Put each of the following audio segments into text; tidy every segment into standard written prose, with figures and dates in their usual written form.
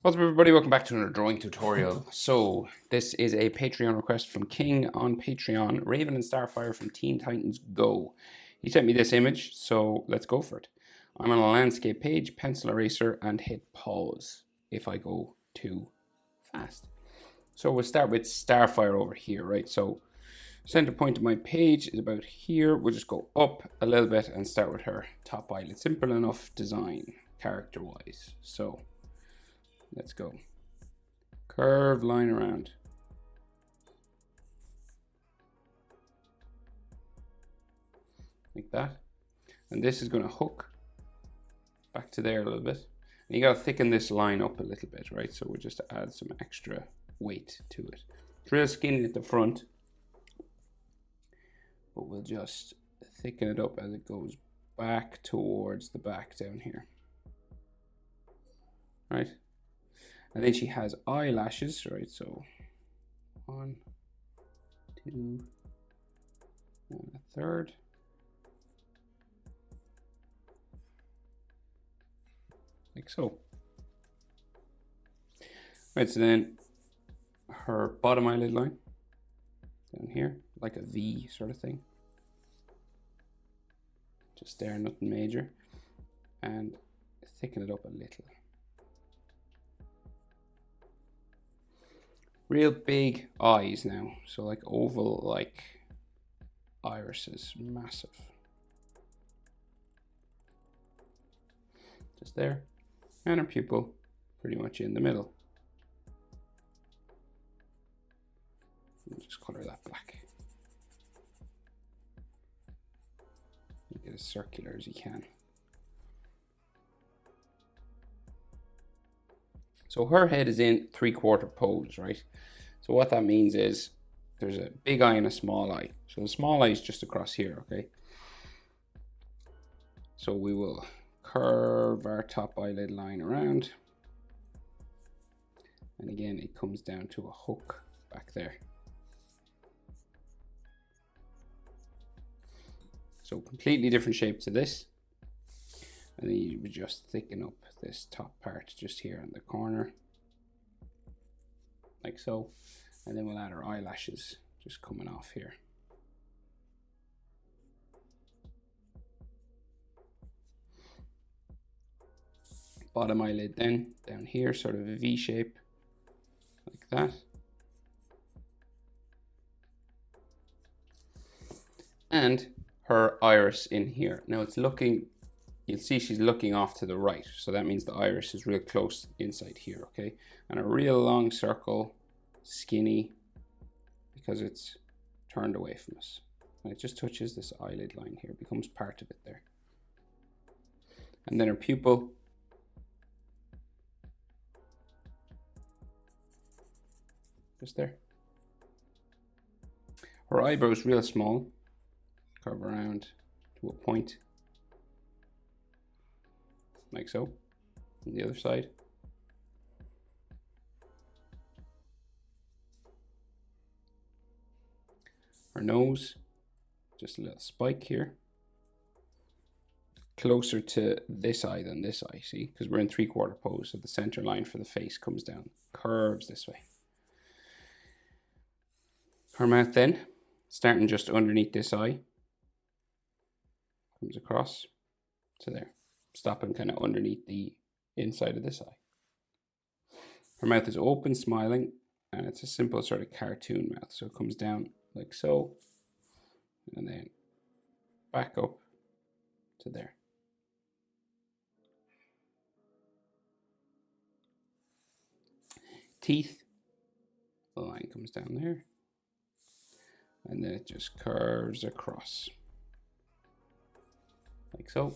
What's up, everybody? Welcome back to another drawing tutorial. So this is a Patreon request from King on Patreon, Raven and Starfire from Teen Titans Go. He sent me this image, so let's go for it. I'm on a landscape page, pencil eraser, and hit pause if I go too fast. So we'll start with Starfire over here, right? So center point of my page is about here. We'll just go up a little bit and start with her top eyelid. Simple enough design, character-wise. So let's go. Curved line around. Like that. And this is going to hook back to there a little bit. And you got to thicken this line up a little bit, right? So we'll just add some extra weight to it. It's real skinny at the front, but we'll just thicken it up as it goes back towards the back down here. Right? And then she has eyelashes, right? So 1, 2, and a third. Like so. Right, so then her bottom eyelid line down here, like a V sort of thing. Just there, nothing major. And thicken it up a little. Real big eyes now, so like oval, like irises, massive. Just there, and her pupil pretty much in the middle. And just color that black. Make it as circular as you can. So her head is in 3/4 pose, right? So what that means is there's a big eye and a small eye. So the small eye is just across here, okay? So we will curve our top eyelid line around. And again, it comes down to a hook back there. So completely different shape to this. And then you would just thicken up this top part just here in the corner, like so. And then we'll add our eyelashes just coming off here. Bottom eyelid then down here, sort of a V shape, like that. And her iris in here. Now it's looking, you'll see she's looking off to the right. So that means the iris is real close inside here, okay? And a real long circle, skinny, because it's turned away from us. And it just touches this eyelid line here, becomes part of it there. And then her pupil. Just there. Her eyebrow is real small. Curve around to a point. Like so. On the other side. Her nose, just a little spike here. Closer to this eye than this eye, see? Because we're in 3/4 pose, so the center line for the face comes down, curves this way. Her mouth then, starting just underneath this eye, comes across to there, stopping kind of underneath the inside of this eye. Her mouth is open, smiling, and it's a simple sort of cartoon mouth. So it comes down like so, and then back up to there. Teeth, the line comes down there, and then it just curves across, like so.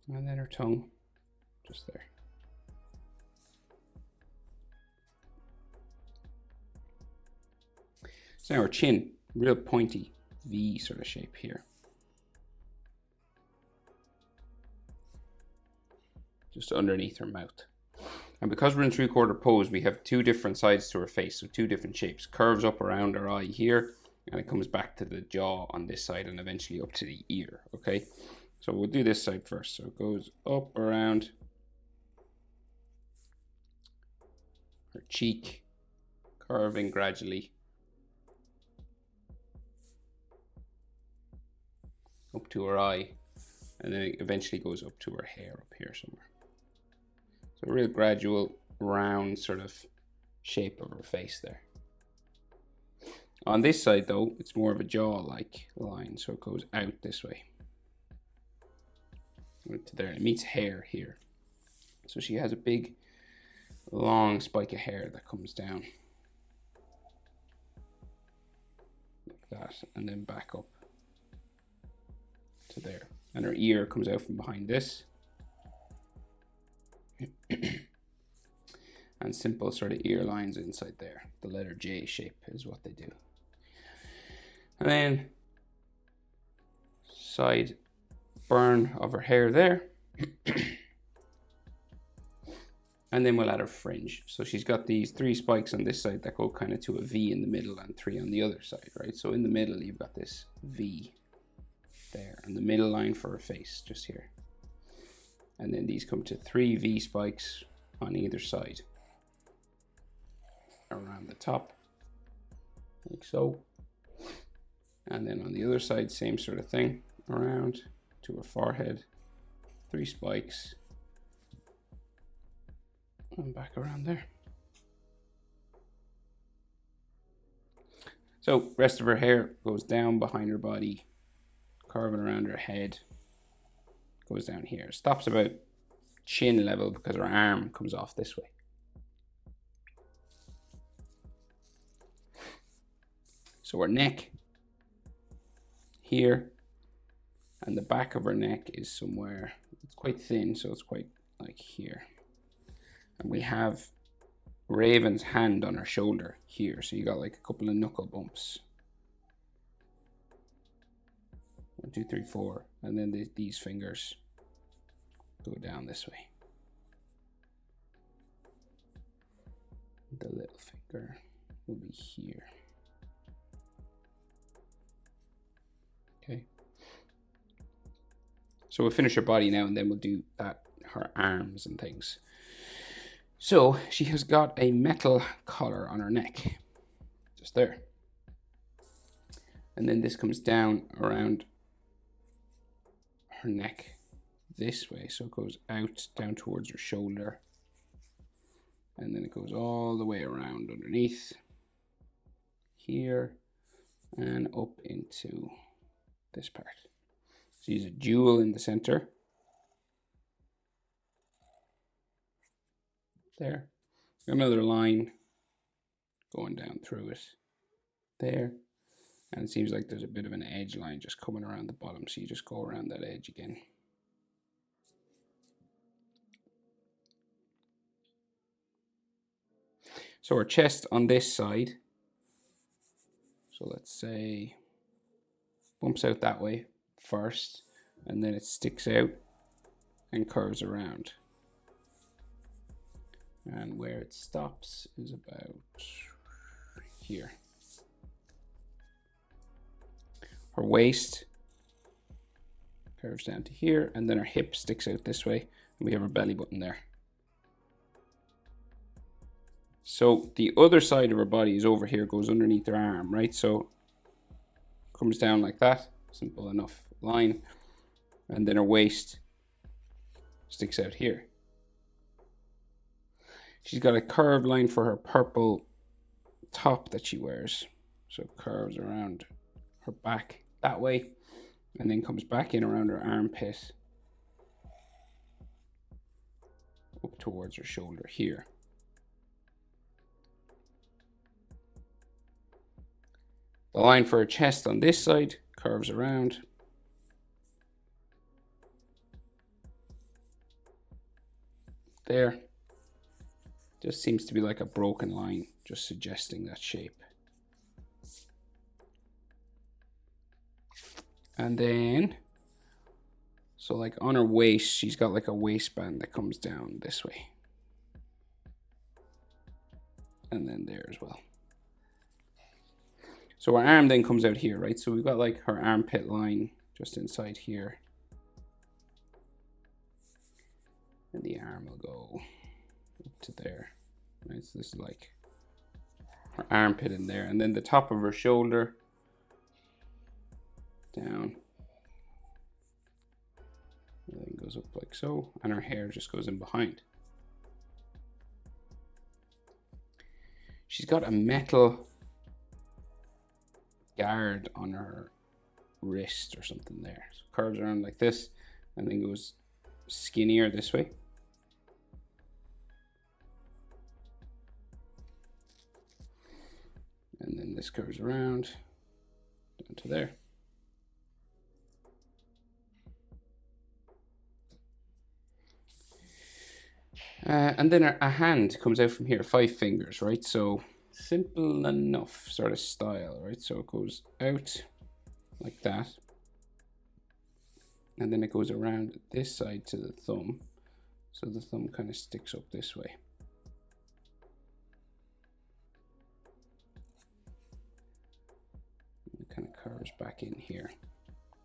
And then her tongue, just there. So now her chin, real pointy V sort of shape here. Just underneath her mouth. And because we're in 3/4 pose, we have two different sides to her face, so two different shapes. Curves up around her eye here, and it comes back to the jaw on this side and eventually up to the ear, okay? So we'll do this side first. So it goes up around her cheek, curving gradually up to her eye, and then it eventually goes up to her hair up here somewhere. So a real gradual, round sort of shape of her face there. On this side though, it's more of a jaw-like line, so it goes out this way. Right to there, it meets hair here. So she has a big, long spike of hair that comes down. Like that, and then back up to there. And her ear comes out from behind this. And simple sort of ear lines inside there. The letter J shape is what they do. And then side burn of her hair there. And then we'll add her fringe. So she's got these 3 spikes on this side that go kind of to a V in the middle and 3 on the other side, right? So in the middle you've got this V there, and the middle line for her face just here. And then these come to 3 V spikes on either side around the top, like so. And then on the other side, same sort of thing, around to her forehead, 3 spikes, and back around there. So rest of her hair goes down behind her body, curving around her head, goes down here. Stops about chin level because her arm comes off this way. So her neck here, and the back of her neck is somewhere, it's quite thin, so it's quite like here. And we have Raven's hand on her shoulder here, so you got like a couple of knuckle bumps. 1, 2, 3, 4, and then these fingers go down this way. The little finger will be here. Okay. So we'll finish her body now, and then we'll do her arms and things. So she has got a metal collar on her neck, just there. And then this comes down around her neck this way. So it goes out, down towards her shoulder. And then it goes all the way around underneath here and up into this part. So use a jewel in the center. There. Another line going down through it. There. And it seems like there's a bit of an edge line just coming around the bottom. So you just go around that edge again. So our chest on this side, so let's say, bumps out that way first, and then it sticks out and curves around. And where it stops is about here. Her waist curves down to here, and then her hip sticks out this way, and we have her belly button there. So the other side of her body is over here, goes underneath her arm, right? So comes down like that, simple enough line, and then her waist sticks out here. She's got a curved line for her purple top that she wears, so it curves around her back that way, and then comes back in around her armpit up towards her shoulder here. The line for her chest on this side curves around. There. Just seems to be like a broken line, just suggesting that shape. And then, so like on her waist, she's got like a waistband that comes down this way. And then there as well. So her arm then comes out here, right? So we've got like her armpit line just inside here. And the arm will go up to there. Right, so this is like her armpit in there, and then the top of her shoulder down, and then goes up like so, and her hair just goes in behind. She's got a metal guard on her wrist or something there. So curves around like this, and then goes skinnier this way. And then this curves around down to there. And then a hand comes out from here, 5 fingers, right? So simple enough sort of style, right? So it goes out like that. And then it goes around this side to the thumb. So the thumb kind of sticks up this way. It kind of curves back in here.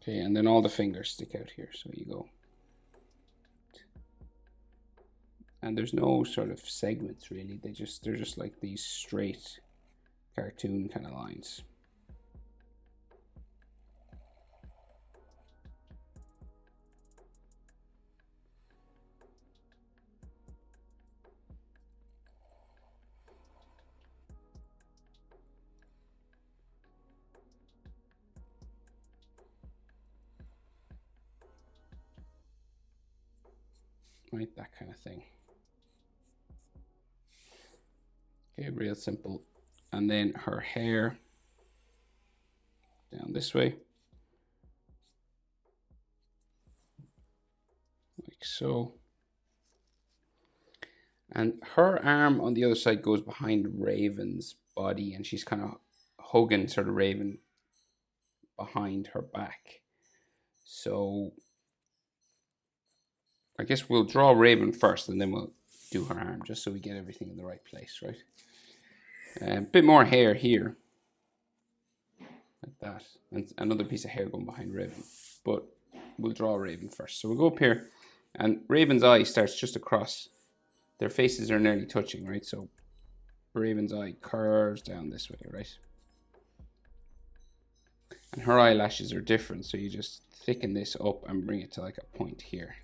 Okay, and then all the fingers stick out here. So you go. And there's no sort of segments really. They're just like these straight cartoon kind of lines. Right, that kind of thing. Okay, real simple. And then her hair down this way, like so. And her arm on the other side goes behind Raven's body, and she's kind of hugging sort of Raven behind her back. So I guess we'll draw Raven first, and then we'll do her arm, just so we get everything in the right place, right? A bit more hair here, like that, and another piece of hair going behind Raven. But we'll draw Raven first. So we'll go up here, and Raven's eye starts just across. Their faces are nearly touching, right? So Raven's eye curves down this way, right? And her eyelashes are different, so you just thicken this up and bring it to like a point here.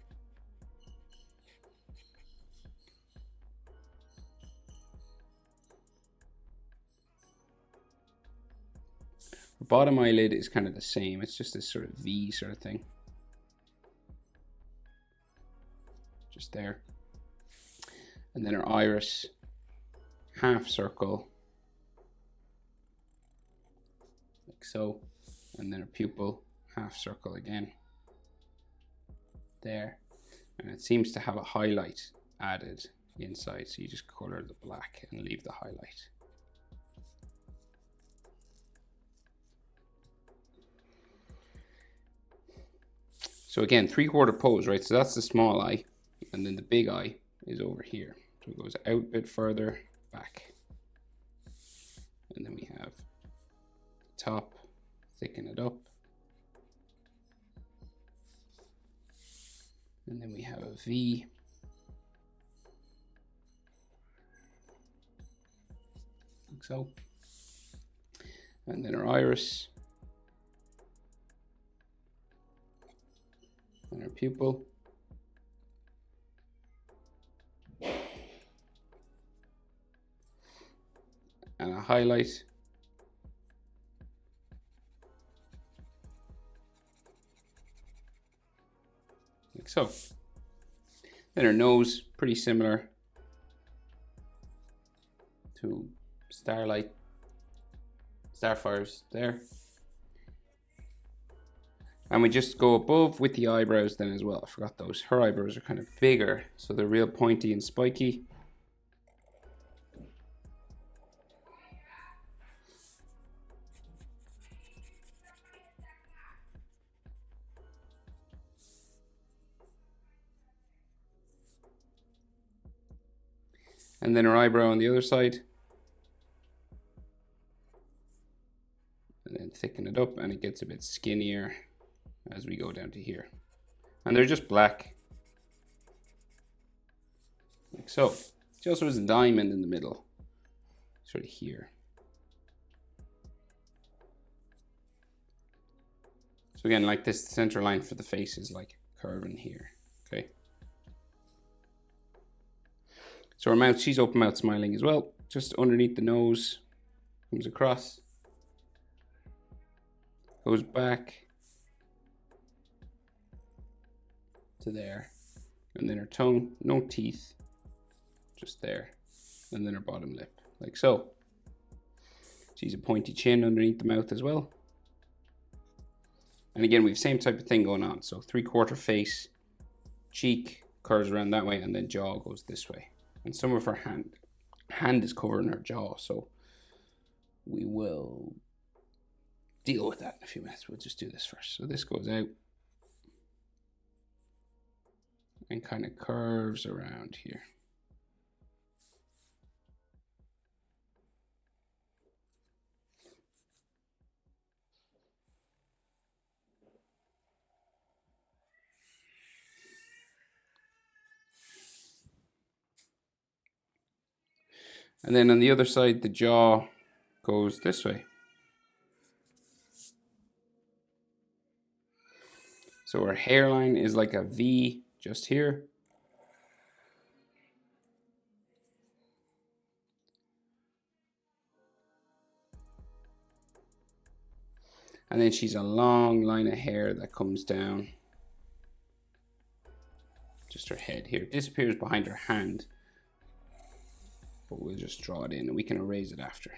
Her bottom eyelid is kind of the same. It's just this sort of V sort of thing. Just there. And then her iris, half circle, like so. And then her pupil, half circle again, there. And it seems to have a highlight added inside, so you just color the black and leave the highlight. So again, 3/4 pose, right? So that's the small eye, and then the big eye is over here. So it goes out a bit further back. And then we have top, thicken it up. And then we have a V. Like so. And then our iris. And our pupil. And a highlight. Like so. Then her nose, pretty similar to Starfire's there. And we just go above with the eyebrows then as well. I forgot those. Her eyebrows are kind of bigger, so they're real pointy and spiky. And then her eyebrow on the other side. And then thicken it up, and it gets a bit skinnier as we go down to here. And they're just black, like so. She also has a diamond in the middle, sort of here. So again, like this, the center line for the face is like curving here, okay? So her mouth, she's open mouth smiling as well. Just underneath the nose, comes across, goes back to there. And then her tongue, no teeth, just there. And then her bottom lip, like so. She's a pointy chin underneath the mouth as well. And again, we have the same type of thing going on. So 3/4 face, cheek curves around that way, and then jaw goes this way. And some of her hand is covering her jaw, so we will deal with that in a few minutes. We'll just do this first. So this goes out and kind of curves around here. And then on the other side, the jaw goes this way. So her hairline is like a V just here. And then she's a long line of hair that comes down. Just her head here. It disappears behind her hand. But we'll just draw it in and we can erase it after.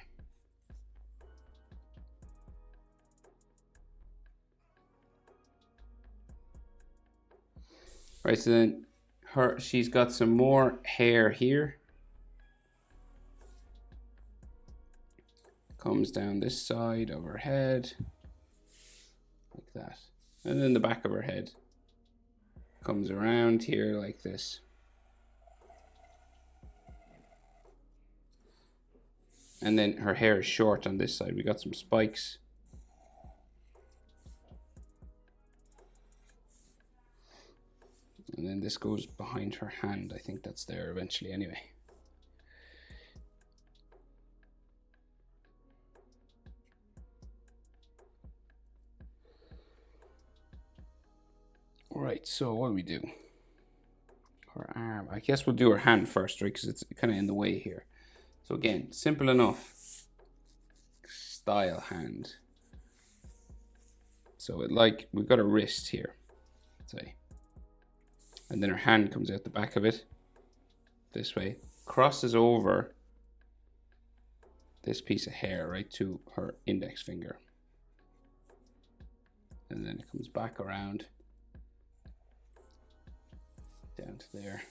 Right, so then she's got some more hair here. Comes down this side of her head, like that. And then the back of her head comes around here like this. And then her hair is short on this side. We got some spikes. And then this goes behind her hand. I think that's there eventually anyway. All right, so what do we do? Her arm. I guess we'll do her hand first, right? Because it's kind of in the way here. So again, simple enough style hand. So we've got a wrist here, say. And then her hand comes out the back of it, this way, crosses over this piece of hair right to her index finger. And then it comes back around, down to there.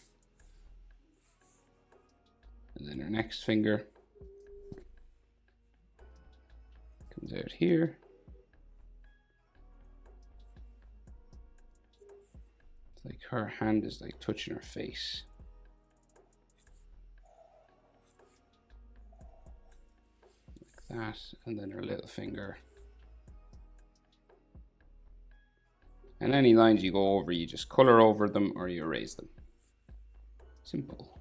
And then her next finger comes out here. It's like her hand is like touching her face. Like that. And then her little finger. And any lines you go over, you just color over them or you erase them. Simple.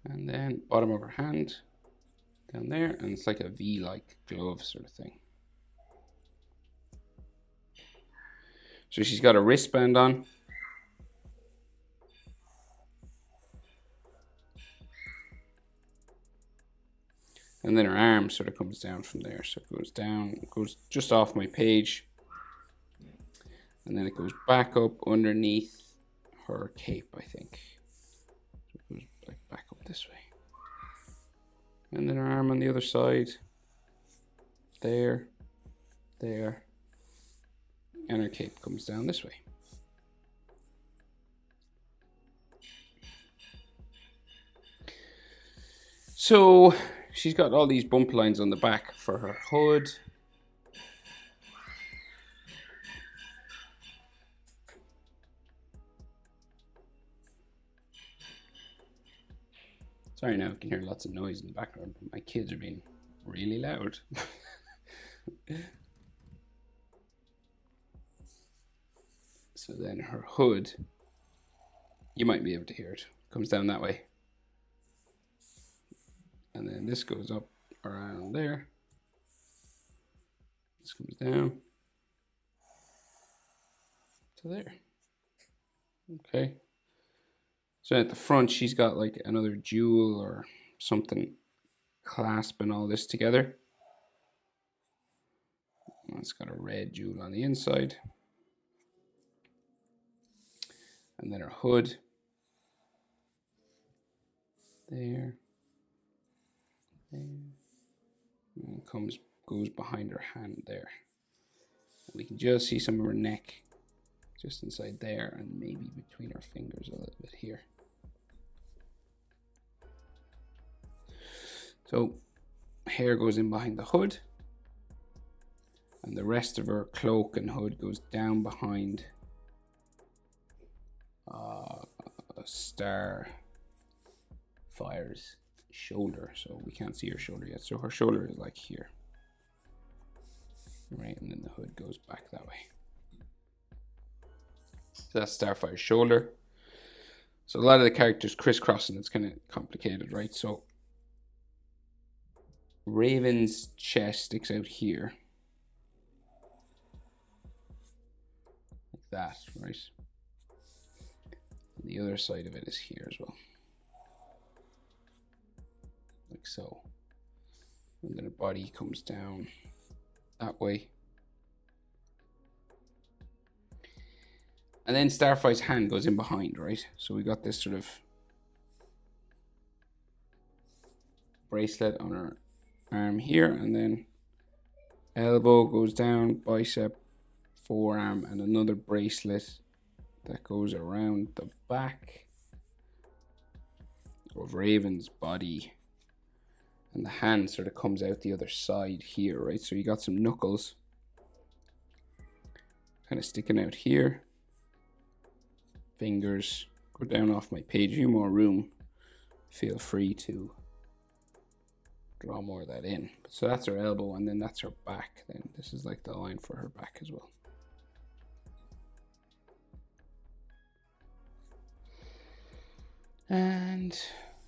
And then bottom of her hand down there, and it's like a V-like glove sort of thing. So she's got a wristband on. And then her arm sort of comes down from there. So it goes down, it goes just off my page. And then it goes back up underneath her cape, I think. So it goes like back up this way. And then her arm on the other side. There. There. And her cape comes down this way. So she's got all these bump lines on the back for her hood. Sorry now, I can hear lots of noise in the background, but my kids are being really loud. So then her hood, you might be able to hear it, comes down that way. And then this goes up around there. This comes down to there. Okay. So at the front, she's got like another jewel or something clasping all this together. It's got a red jewel on the inside. And then her hood. There. And it goes behind her hand there. And we can just see some of her neck just inside there and maybe between her fingers a little bit here. So hair goes in behind the hood, and the rest of her cloak and hood goes down behind Starfire's shoulder. So we can't see her shoulder yet. So her shoulder is like here. Right, and then the hood goes back that way. So that's Starfire's shoulder. So a lot of the characters crisscrossing, it's kind of complicated, right? So Raven's chest sticks out here. Like that, right? And the other side of it is here as well. Like so. And then her body comes down that way. And then Starfire's hand goes in behind, right? So we got this sort of bracelet on her arm here, and then elbow goes down, bicep, forearm, and another bracelet that goes around the back of Raven's body. And the hand sort of comes out the other side here, right? So you got some knuckles kind of sticking out here. Fingers go down off my page. If you have more room, feel free to draw more of that in. So that's her elbow, and then that's her back. Then this is like the line for her back as well. And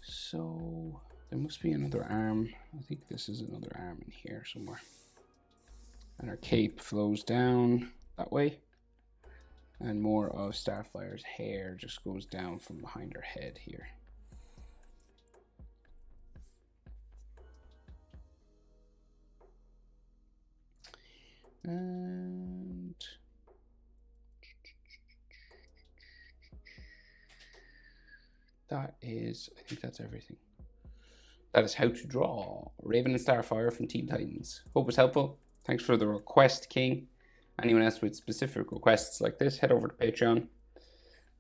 so there must be another arm. I think this is another arm in here somewhere. And her cape flows down that way. And more of Starfire's hair just goes down from behind her head here. And that is, I think that's everything. That is how to draw Raven and Starfire from Teen Titans. Hope it was helpful. Thanks for the request, King. Anyone else with specific requests like this, head over to Patreon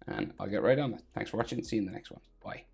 and I'll get right on it. Thanks for watching. See you in the next one. Bye.